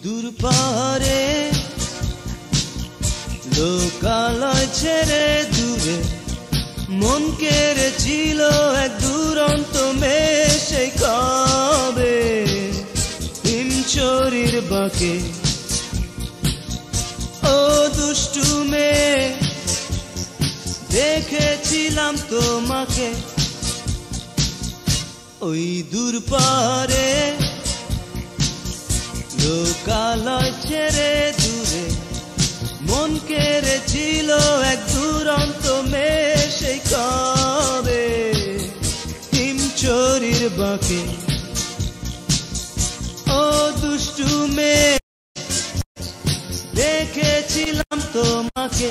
দূর পারে লোকালয় ছেড়ে দূরে মন কেড়েছিল এক দুরন্ত মেয়ে সেই কবে হিমচরির বাঁকে। ও দুষ্টু মেয়ে দেখেছিলাম তোমাকে ওই দূর পারে লোকালয় ছেড়ে দূরে মন কেড়েছিল এক দুরন্ত মেয়ে সেই কবে হিমচরির বাঁকে। ও দুষ্টু মেয়ে দেখেছিলাম তোমাকে